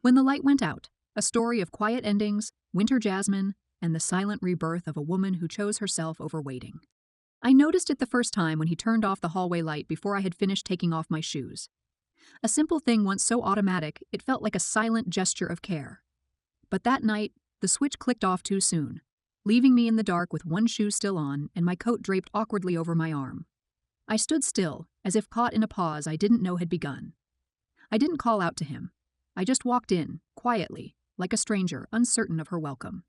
When the light went out, a story of quiet endings, winter jasmine, and the silent rebirth of a woman who chose herself over waiting. I noticed it the first time when he turned off the hallway light before I had finished taking off my shoes. A simple thing once so automatic, it felt like a silent gesture of care. But that night, the switch clicked off too soon, leaving me in the dark with one shoe still on and my coat draped awkwardly over my arm. I stood still, as if caught in a pause I didn't know had begun. I didn't call out to him. I just walked in, quietly, like a stranger, uncertain of her welcome.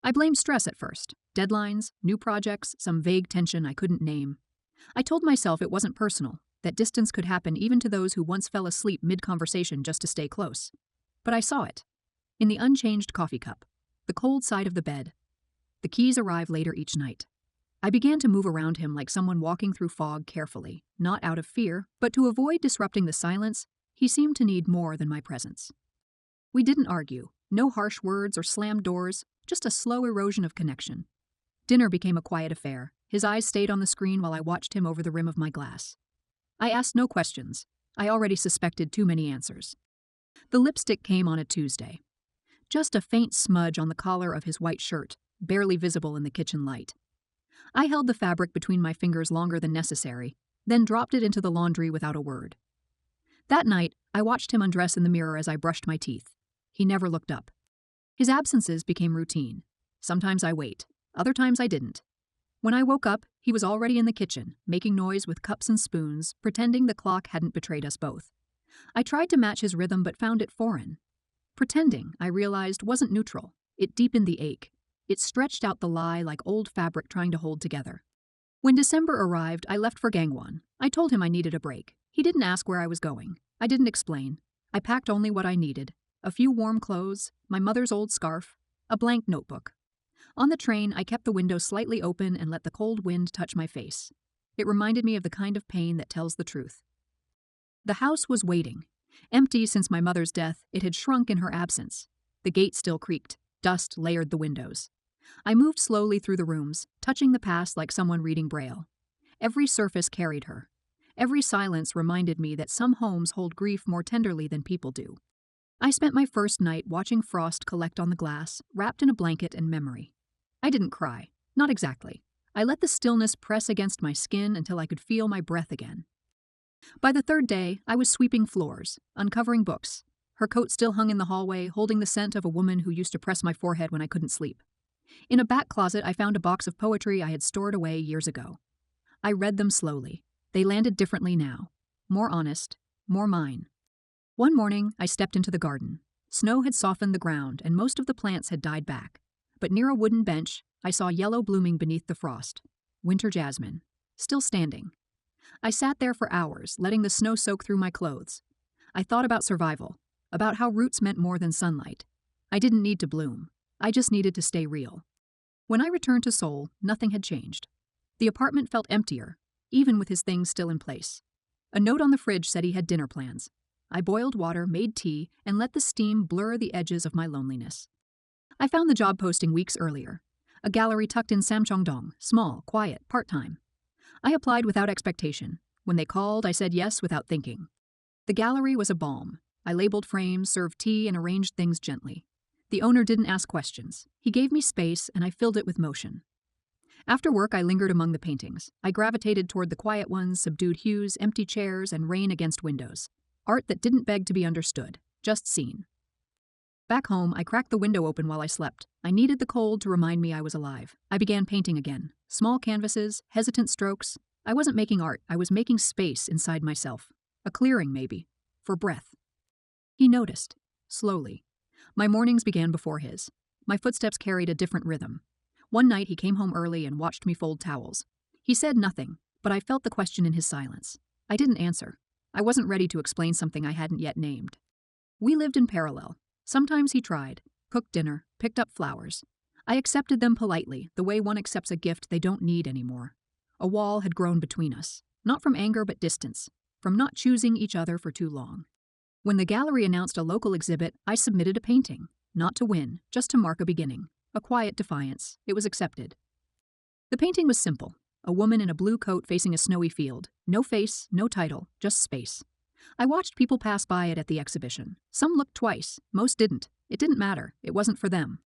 I blamed stress at first. Deadlines, new projects, some vague tension I couldn't name. I told myself it wasn't personal, that distance could happen even to those who once fell asleep mid-conversation just to stay close. But I saw it. In the unchanged coffee cup, the cold side of the bed. The keys arrive later each night. I began to move around him like someone walking through fog carefully, not out of fear, but to avoid disrupting the silence. He seemed to need more than my presence. We didn't argue, no harsh words or slammed doors, just a slow erosion of connection. Dinner became a quiet affair. His eyes stayed on the screen while I watched him over the rim of my glass. I asked no questions. I already suspected too many answers. The lipstick came on a Tuesday. Just a faint smudge on the collar of his white shirt, barely visible in the kitchen light. I held the fabric between my fingers longer than necessary, then dropped it into the laundry without a word. That night, I watched him undress in the mirror as I brushed my teeth. He never looked up. His absences became routine. Sometimes I wait, other times I didn't. When I woke up, he was already in the kitchen, making noise with cups and spoons, pretending the clock hadn't betrayed us both. I tried to match his rhythm but found it foreign. Pretending, I realized, wasn't neutral. It deepened the ache. It stretched out the lie like old fabric trying to hold together. When December arrived, I left for Gangwon. I told him I needed a break. He didn't ask where I was going. I didn't explain. I packed only what I needed. A few warm clothes, my mother's old scarf, a blank notebook. On the train, I kept the window slightly open and let the cold wind touch my face. It reminded me of the kind of pain that tells the truth. The house was waiting. Empty since my mother's death, it had shrunk in her absence. The gate still creaked. Dust layered the windows. I moved slowly through the rooms, touching the past like someone reading Braille. Every surface carried her. Every silence reminded me that some homes hold grief more tenderly than people do. I spent my first night watching frost collect on the glass, wrapped in a blanket and memory. I didn't cry. Not exactly. I let the stillness press against my skin until I could feel my breath again. By the third day, I was sweeping floors, uncovering books. Her coat still hung in the hallway, holding the scent of a woman who used to press my forehead when I couldn't sleep. In a back closet, I found a box of poetry I had stored away years ago. I read them slowly. They landed differently now. More honest, more mine. One morning, I stepped into the garden. Snow had softened the ground, and most of the plants had died back. But near a wooden bench, I saw yellow blooming beneath the frost. Winter jasmine. Still standing. I sat there for hours, letting the snow soak through my clothes. I thought about survival, about how roots meant more than sunlight. I didn't need to bloom. I just needed to stay real. When I returned to Seoul, nothing had changed. The apartment felt emptier, even with his things still in place. A note on the fridge said he had dinner plans. I boiled water, made tea, and let the steam blur the edges of my loneliness. I found the job posting weeks earlier. A gallery tucked in Samcheongdong, small, quiet, part-time. I applied without expectation. When they called, I said yes without thinking. The gallery was a balm. I labeled frames, served tea, and arranged things gently. The owner didn't ask questions. He gave me space, and I filled it with motion. After work, I lingered among the paintings. I gravitated toward the quiet ones, subdued hues, empty chairs, and rain against windows. Art that didn't beg to be understood, just seen. Back home, I cracked the window open while I slept. I needed the cold to remind me I was alive. I began painting again. Small canvases, hesitant strokes. I wasn't making art, I was making space inside myself. A clearing, maybe. For breath. He noticed. Slowly. My mornings began before his. My footsteps carried a different rhythm. One night he came home early and watched me fold towels. He said nothing, but I felt the question in his silence. I didn't answer. I wasn't ready to explain something I hadn't yet named. We lived in parallel. Sometimes he tried, cooked dinner, picked up flowers. I accepted them politely, the way one accepts a gift they don't need anymore. A wall had grown between us, not from anger but distance, from not choosing each other for too long. When the gallery announced a local exhibit, I submitted a painting, not to win, just to mark a beginning. A quiet defiance. It was accepted. The painting was simple. A woman in a blue coat facing a snowy field. No face, no title, just space. I watched people pass by it at the exhibition. Some looked twice, most didn't. It didn't matter, it wasn't for them.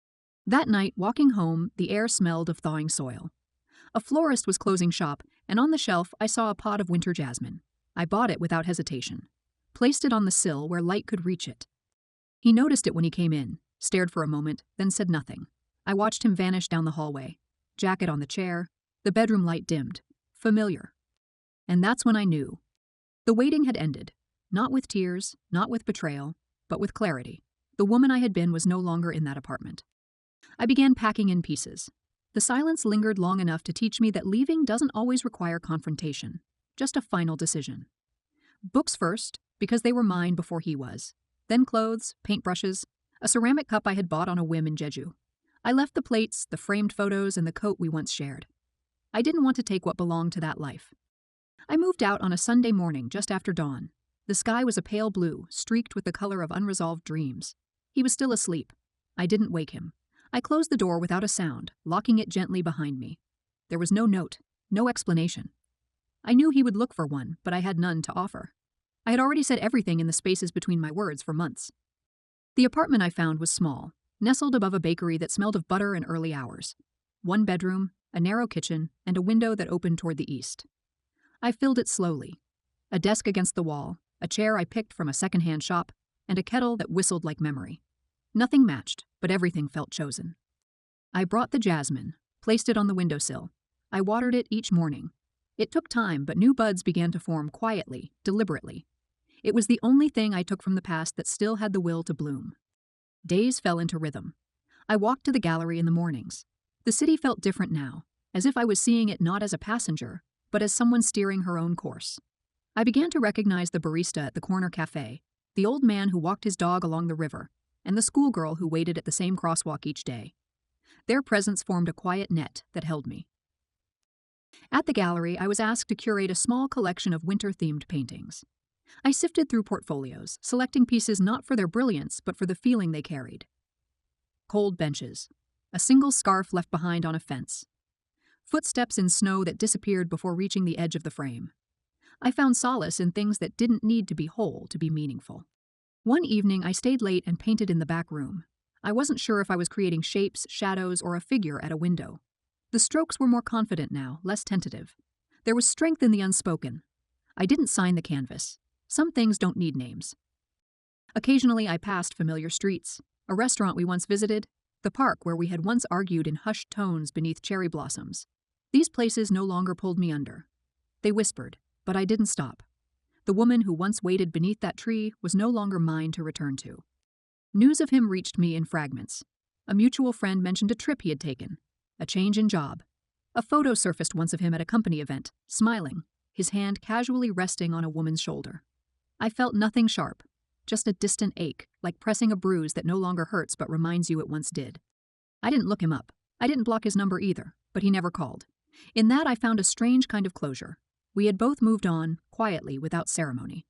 That night, walking home, the air smelled of thawing soil. A florist was closing shop, and on the shelf I saw a pot of winter jasmine. I bought it without hesitation. Placed it on the sill where light could reach it. He noticed it when he came in, stared for a moment, then said nothing. I watched him vanish down the hallway. Jacket on the chair, the bedroom light dimmed. Familiar. And that's when I knew. The waiting had ended. Not with tears, not with betrayal, but with clarity. The woman I had been was no longer in that apartment. I began packing in pieces. The silence lingered long enough to teach me that leaving doesn't always require confrontation, just a final decision. Books first, because they were mine before he was. Then clothes, paintbrushes, a ceramic cup I had bought on a whim in Jeju. I left the plates, the framed photos, and the coat we once shared. I didn't want to take what belonged to that life. I moved out on a Sunday morning just after dawn. The sky was a pale blue, streaked with the color of unresolved dreams. He was still asleep. I didn't wake him. I closed the door without a sound, locking it gently behind me. There was no note, no explanation. I knew he would look for one, but I had none to offer. I had already said everything in the spaces between my words for months. The apartment I found was small, nestled above a bakery that smelled of butter and early hours. One bedroom, a narrow kitchen, and a window that opened toward the east. I filled it slowly. A desk against the wall, a chair I picked from a second-hand shop, and a kettle that whistled like memory. Nothing matched, but everything felt chosen. I brought the jasmine, placed it on the windowsill. I watered it each morning. It took time, but new buds began to form quietly, deliberately. It was the only thing I took from the past that still had the will to bloom. Days fell into rhythm. I walked to the gallery in the mornings. The city felt different now, as if I was seeing it not as a passenger, but as someone steering her own course. I began to recognize the barista at the corner cafe, the old man who walked his dog along the river, and the schoolgirl who waited at the same crosswalk each day. Their presence formed a quiet net that held me. At the gallery, I was asked to curate a small collection of winter-themed paintings. I sifted through portfolios, selecting pieces not for their brilliance, but for the feeling they carried. Cold benches, a single scarf left behind on a fence, footsteps in snow that disappeared before reaching the edge of the frame. I found solace in things that didn't need to be whole to be meaningful. One evening, I stayed late and painted in the back room. I wasn't sure if I was creating shapes, shadows, or a figure at a window. The strokes were more confident now, less tentative. There was strength in the unspoken. I didn't sign the canvas. Some things don't need names. Occasionally, I passed familiar streets, a restaurant we once visited, the park where we had once argued in hushed tones beneath cherry blossoms. These places no longer pulled me under. They whispered, but I didn't stop. The woman who once waited beneath that tree was no longer mine to return to. News of him reached me in fragments. A mutual friend mentioned a trip he had taken, a change in job. A photo surfaced once of him at a company event, smiling, his hand casually resting on a woman's shoulder. I felt nothing sharp, just a distant ache, like pressing a bruise that no longer hurts but reminds you it once did. I didn't look him up. I didn't block his number either, but he never called. In that I found a strange kind of closure. We had both moved on, quietly, without ceremony.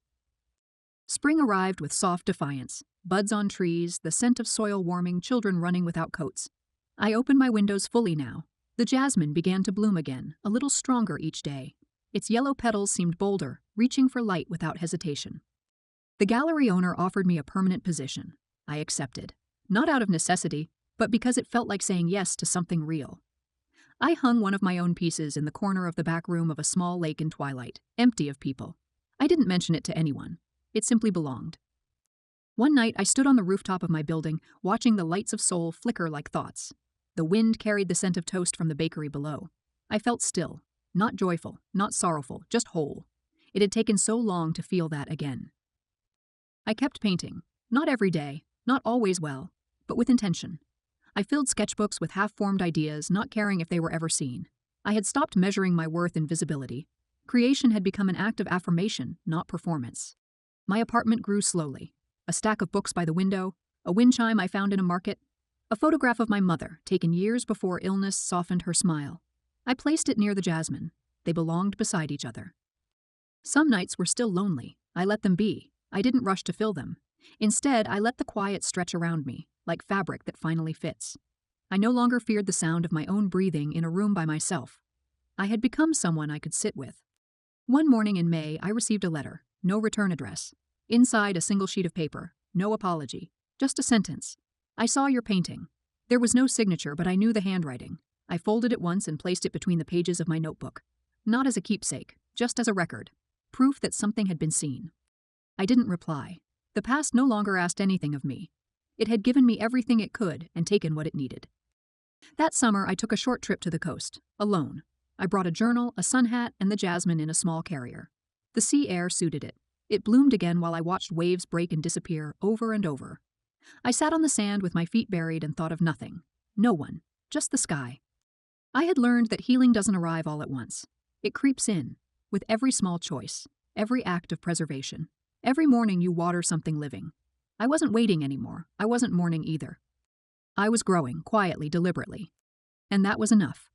Spring arrived with soft defiance, buds on trees, the scent of soil warming, children running without coats. I opened my windows fully now. The jasmine began to bloom again, a little stronger each day. Its yellow petals seemed bolder, reaching for light without hesitation. The gallery owner offered me a permanent position. I accepted, not out of necessity, but because it felt like saying yes to something real. I hung one of my own pieces in the corner of the back room of a small lake in twilight, empty of people. I didn't mention it to anyone. It simply belonged. One night I stood on the rooftop of my building, watching the lights of soul flicker like thoughts. The wind carried the scent of toast from the bakery below. I felt still, not joyful, not sorrowful, just whole. It had taken so long to feel that again. I kept painting, not every day, not always well, but with intention. I filled sketchbooks with half-formed ideas, not caring if they were ever seen. I had stopped measuring my worth in visibility. Creation had become an act of affirmation, not performance. My apartment grew slowly. A stack of books by the window, a wind chime I found in a market, a photograph of my mother, taken years before illness softened her smile. I placed it near the jasmine. They belonged beside each other. Some nights were still lonely. I let them be. I didn't rush to fill them. Instead, I let the quiet stretch around me, like fabric that finally fits. I no longer feared the sound of my own breathing in a room by myself. I had become someone I could sit with. One morning in May, I received a letter. no return address. Inside, a single sheet of paper. No apology. Just a sentence. I saw your painting. There was no signature, but I knew the handwriting. I folded it once and placed it between the pages of my notebook. Not as a keepsake, just as a record. Proof that something had been seen. I didn't reply. The past no longer asked anything of me. It had given me everything it could and taken what it needed. That summer, I took a short trip to the coast, alone. I brought a journal, a sun hat, and the Jasmine in a small carrier. The sea air suited it. It bloomed again while I watched waves break and disappear over and over. I sat on the sand with my feet buried and thought of nothing. No one. Just the sky. I had learned that healing doesn't arrive all at once. It creeps in, with every small choice, every act of preservation. Every morning you water something living. I wasn't waiting anymore. I wasn't mourning either. I was growing, quietly, deliberately. And that was enough.